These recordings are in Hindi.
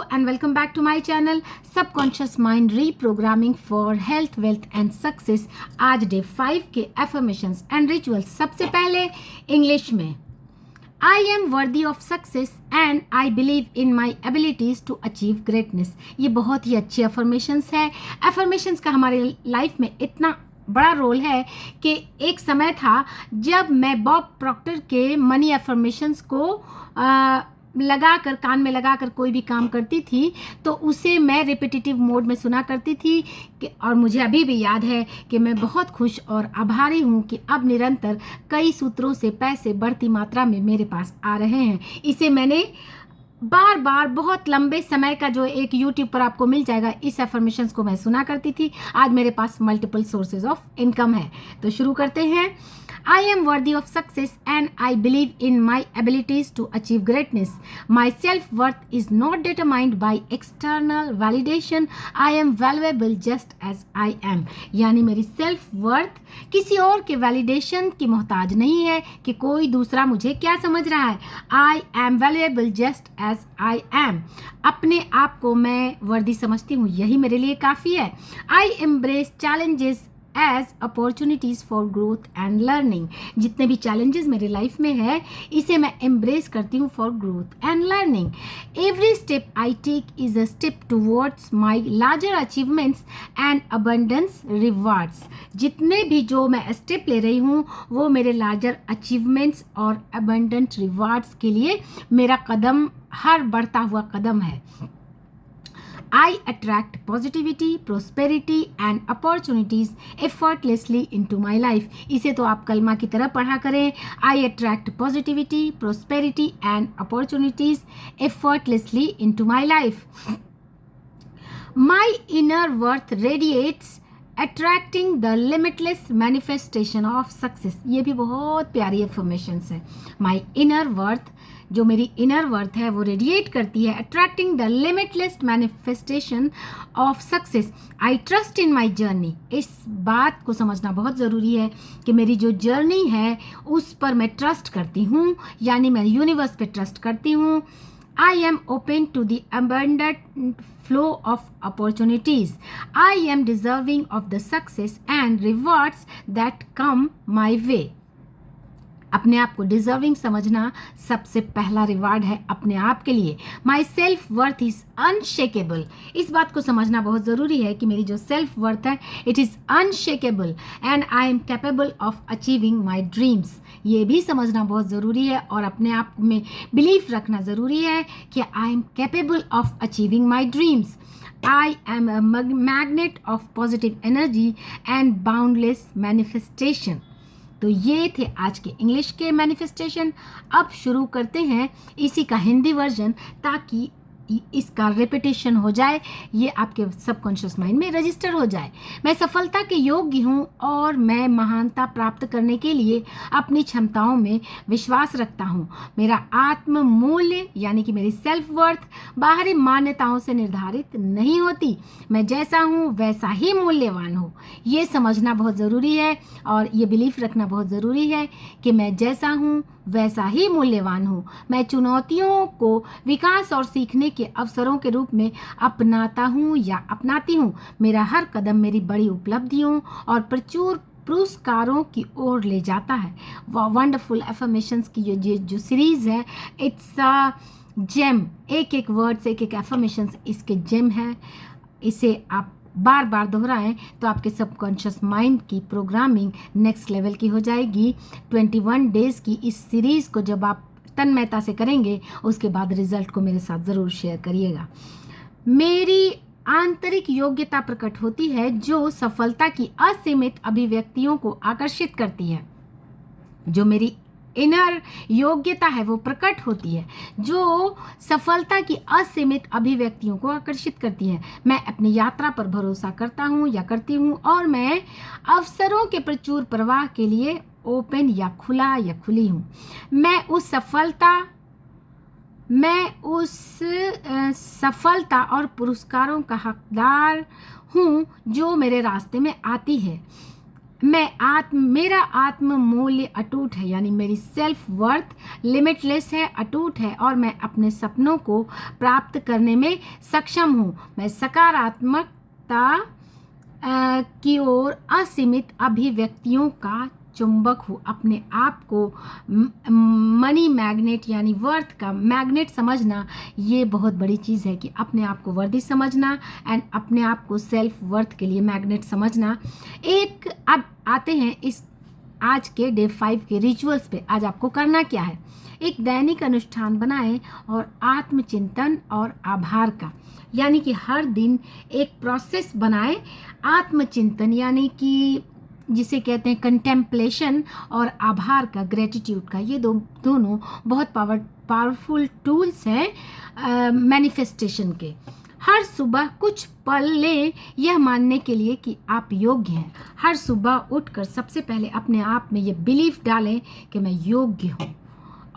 and welcome back to my channel Subconscious Mind Reprogramming for Health, Wealth and Success। आज डे 5 के affirmations and rituals। सबसे पहले इंग्लिश में I am worthy of success and I believe in my abilities to achieve greatness। ये बहुत ही अच्छी affirmations है। affirmations का हमारे लाइफ में इतना बड़ा रोल है कि एक समय था जब मैं बॉब प्रॉक्टर के मनी अफर्मेशंस को लगाकर कान में लगाकर कोई भी काम करती थी तो उसे मैं रिपीटेटिव मोड में सुना करती थी और मुझे अभी भी याद है कि मैं बहुत खुश और आभारी हूँ कि अब निरंतर कई सूत्रों से पैसे बढ़ती मात्रा में मेरे पास आ रहे हैं। इसे मैंने बार बार बहुत लंबे समय का जो एक YouTube पर आपको मिल जाएगा, इस एफर्मेशंस को मैं सुना करती थी। आज मेरे पास मल्टीपल सोर्सेज ऑफ इनकम है। तो शुरू करते हैं। I am worthy of success and I believe in my abilities to achieve greatness. My self-worth is not determined by external validation. I am valuable just as I am। यानी मेरी सेल्फ वर्थ किसी और के वैलिडेशन की मोहताज नहीं है कि कोई दूसरा मुझे क्या समझ रहा है। I am valuable just as I am। अपने आप को मैं वर्दी समझती हूँ, यही मेरे लिए काफ़ी है। I embrace challenges as opportunities for growth and learning. जितने भी चैलेंजेस मेरे लाइफ में है इसे मैं एम्ब्रेस करती हूँ for growth and learning. Every step I take is a step towards my larger achievements and abundance rewards. जितने भी जो मैं स्टेप ले रही हूँ वो मेरे लार्जर अचीवमेंट्स और अबंडेंट रिवार्ड्स के लिए मेरा कदम हर बढ़ता हुआ कदम है। I attract positivity, prosperity and opportunities effortlessly into my life। इसे तो आप कलमा की तरह पढ़ा करें। I attract positivity, prosperity and opportunities effortlessly into my life। My inner worth radiates attracting the limitless manifestation of success। ये भी बहुत प्यारी affirmations है। My inner worth, जो मेरी इनर वर्थ है वो रेडिएट करती है attracting the limitless manifestation of success. I trust in my journey. इस बात को समझना बहुत ज़रूरी है कि मेरी जो जर्नी है उस पर मैं ट्रस्ट करती हूँ, यानी मैं यूनिवर्स पे ट्रस्ट करती हूँ। I am open to the abundant flow of opportunities। I am deserving of the success and rewards that come my way। अपने आप को डिजर्विंग समझना सबसे पहला रिवार्ड है अपने आप के लिए। My self worth is unshakeable. इस बात को समझना बहुत ज़रूरी है कि मेरी जो सेल्फ वर्थ है it is unshakeable and I am capable of achieving my dreams. ये भी समझना बहुत ज़रूरी है और अपने आप में बिलीफ रखना ज़रूरी है कि I am capable of achieving my dreams. I am a magnet of positive energy and boundless manifestation। तो ये थे आज के इंग्लिश के मैनिफेस्टेशन। अब शुरू करते हैं इसी का हिंदी वर्जन ताकि इसका रिपीटेशन हो जाए, ये आपके सबकॉन्शियस माइंड में रजिस्टर हो जाए। मैं सफलता के योग्य हूँ और मैं महानता प्राप्त करने के लिए अपनी क्षमताओं में विश्वास रखता हूँ। मेरा आत्म मूल्य यानी कि मेरी सेल्फ वर्थ बाहरी मान्यताओं से निर्धारित नहीं होती। मैं जैसा हूँ वैसा ही मूल्यवान हूँ। ये समझना बहुत ज़रूरी है और ये बिलीफ रखना बहुत ज़रूरी है कि मैं जैसा हूँ वैसा ही मूल्यवान हूँ। मैं चुनौतियों को विकास और सीखने के अवसरों के रूप में अपनाता हूँ या अपनाती हूँ। मेरा हर कदम मेरी बड़ी उपलब्धियों और प्रचुर पुरस्कारों की ओर ले जाता है। वंडरफुल एफर्मेशंस की जो सीरीज है इट्स अ जेम। एक एक वर्ड्स, एक एक एफर्मेशंस इसके जेम है। इसे आप बार बार दोहराएं तो आपके सबकॉन्शियस माइंड की प्रोग्रामिंग नेक्स्ट लेवल की हो जाएगी। 21 डेज़ की इस सीरीज़ को जब आप तन्मयता से करेंगे उसके बाद रिजल्ट को मेरे साथ ज़रूर शेयर करिएगा। मेरी आंतरिक योग्यता प्रकट होती है जो सफलता की असीमित अभिव्यक्तियों को आकर्षित करती है। जो मेरी इनर योग्यता है वो प्रकट होती है जो सफलता की असीमित अभिव्यक्तियों को आकर्षित करती है। मैं अपनी यात्रा पर भरोसा करता हूँ या करती हूँ और मैं अवसरों के प्रचुर प्रवाह के लिए ओपन या खुला या खुली हूँ। मैं उस सफलता और पुरस्कारों का हकदार हूँ जो मेरे रास्ते में आती है। मेरा आत्म मूल्य अटूट है, यानी मेरी सेल्फ वर्थ लिमिटलेस है, अटूट है, और मैं अपने सपनों को प्राप्त करने में सक्षम हूँ। मैं सकारात्मकता की ओर असीमित अभिव्यक्तियों का चुंबक हूँ। अपने आप को मनी मैग्नेट यानी वर्थ का मैग्नेट समझना, ये बहुत बड़ी चीज़ है कि अपने आप को वर्दी समझना एंड अपने आप को सेल्फ वर्थ के लिए मैग्नेट समझना। अब आते हैं इस आज के डे 5 के रिचुअल्स पे। आज आपको करना क्या है? एक दैनिक अनुष्ठान बनाएं और आत्मचिंतन और आभार का, यानी कि हर दिन एक प्रोसेस बनाएं। आत्मचिंतन यानी कि जिसे कहते हैं कंटेम्पलेशन, और आभार का, ग्रेटिट्यूड का। ये दोनों बहुत पावरफुल टूल्स हैं मैनिफेस्टेशन के। हर सुबह कुछ पल लें यह मानने के लिए कि आप योग्य हैं। हर सुबह उठकर सबसे पहले अपने आप में ये बिलीफ डालें कि मैं योग्य हूँ,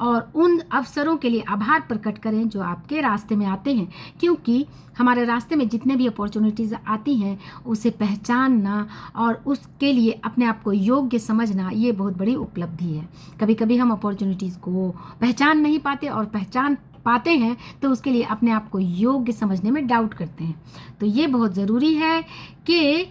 और उन अवसरों के लिए आभार प्रकट करें जो आपके रास्ते में आते हैं, क्योंकि हमारे रास्ते में जितने भी अपॉर्चुनिटीज़ आती हैं उसे पहचानना और उसके लिए अपने आप को योग्य समझना, ये बहुत बड़ी उपलब्धि है। कभी कभी हम अपॉर्चुनिटीज़ को पहचान नहीं पाते, और पहचान पाते हैं तो उसके लिए अपने आप को योग्य समझने में डाउट करते हैं। तो ये बहुत ज़रूरी है कि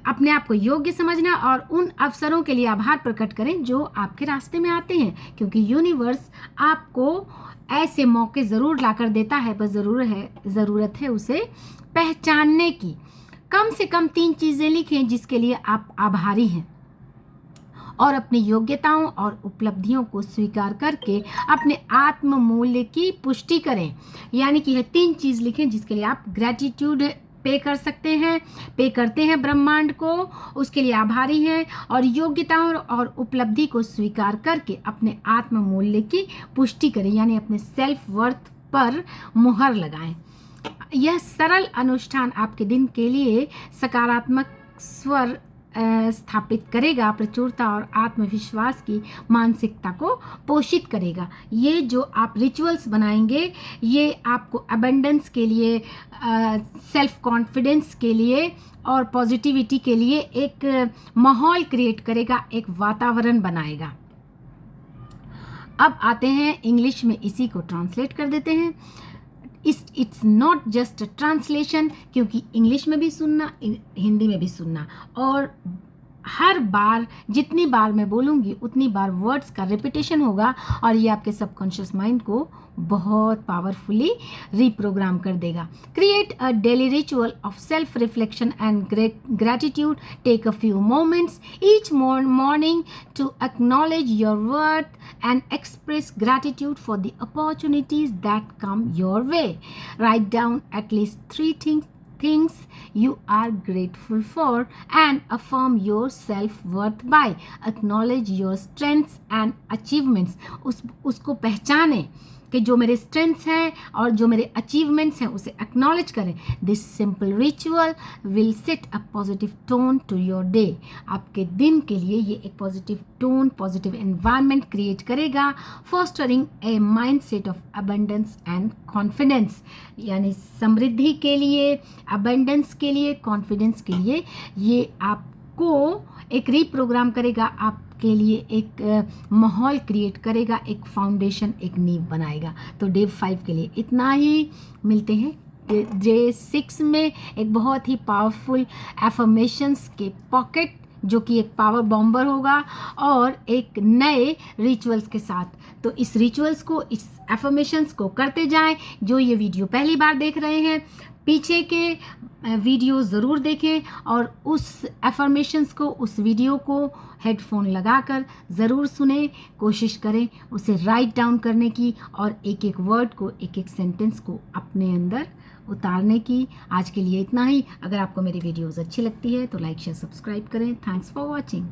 अपने आप को योग्य समझना और उन अवसरों के लिए आभार प्रकट करें जो आपके रास्ते में आते हैं, क्योंकि यूनिवर्स आपको ऐसे मौके ज़रूर लाकर देता है, बस ज़रूरत है उसे पहचानने की। कम से कम 3 चीज़ें लिखें जिसके लिए आप आभारी हैं, और अपनी योग्यताओं और उपलब्धियों को स्वीकार करके अपने आत्म मूल्य की पुष्टि करें। यानी कि यह 3 चीज़ लिखें जिसके लिए आप ग्रेटिट्यूड पे करते हैं ब्रह्मांड को, उसके लिए आभारी हैं, और योग्यताओं और उपलब्धि को स्वीकार करके अपने आत्म मूल्य की पुष्टि करें, यानी अपने सेल्फ वर्थ पर मुहर लगाएं। यह सरल अनुष्ठान आपके दिन के लिए सकारात्मक स्वर स्थापित करेगा, प्रचुरता और आत्मविश्वास की मानसिकता को पोषित करेगा। ये जो आप रिचुअल्स बनाएंगे, ये आपको अबंडेंस के लिए, सेल्फ कॉन्फिडेंस के लिए और पॉजिटिविटी के लिए एक माहौल क्रिएट करेगा, एक वातावरण बनाएगा। अब आते हैं इंग्लिश में, इसी को ट्रांसलेट कर देते हैं। इट्स नॉट जस्ट ट्रांसलेशन, क्योंकि इंग्लिश में भी सुनना, हिंदी में भी सुनना, और हर बार जितनी बार मैं बोलूँगी उतनी बार वर्ड्स का रिपीटेशन होगा, और ये आपके सबकॉन्शियस माइंड को बहुत पावरफुली रीप्रोग्राम कर देगा। Create a daily ritual of self reflection and gratitude. Take a few moments each morning to acknowledge your worth and express gratitude for the opportunities that come your way. Write down at least 3 things you are grateful for and affirm your self-worth by acknowledge your strengths and achievements. उसको पहचानें कि जो मेरे स्ट्रेंथ्स हैं और जो मेरे अचीवमेंट्स हैं उसे एक्नॉलेज करें। This simple ritual will set a positive tone to your day. आपके दिन के लिए ये एक positive tone, positive environment create करेगा, fostering a mindset of abundance and confidence, यानी समृद्धि के लिए, अबंडेंस के लिए, कॉन्फिडेंस के लिए। ये आपको एक रीप्रोग्राम करेगा, आपके लिए एक माहौल क्रिएट करेगा, एक फाउंडेशन, एक नींव बनाएगा। तो डे 5 के लिए इतना ही। मिलते हैं डे 6 में एक बहुत ही पावरफुल एफर्मेशंस के पॉकेट, जो कि एक पावर बॉम्बर होगा, और एक नए रिचुअल्स के साथ। तो इस रिचुअल्स को, इस एफर्मेशंस को करते जाएं। जो ये वीडियो पहली बार देख रहे हैं, पीछे के वीडियो ज़रूर देखें, और उस एफर्मेशंस को, उस वीडियो को हेडफोन लगाकर ज़रूर सुने। कोशिश करें उसे राइट डाउन करने की, और एक एक वर्ड को, एक एक सेंटेंस को अपने अंदर उतारने की। आज के लिए इतना ही। अगर आपको मेरी वीडियोज़ अच्छी लगती है तो लाइक, शेयर, सब्सक्राइब करें। Thanks for watching.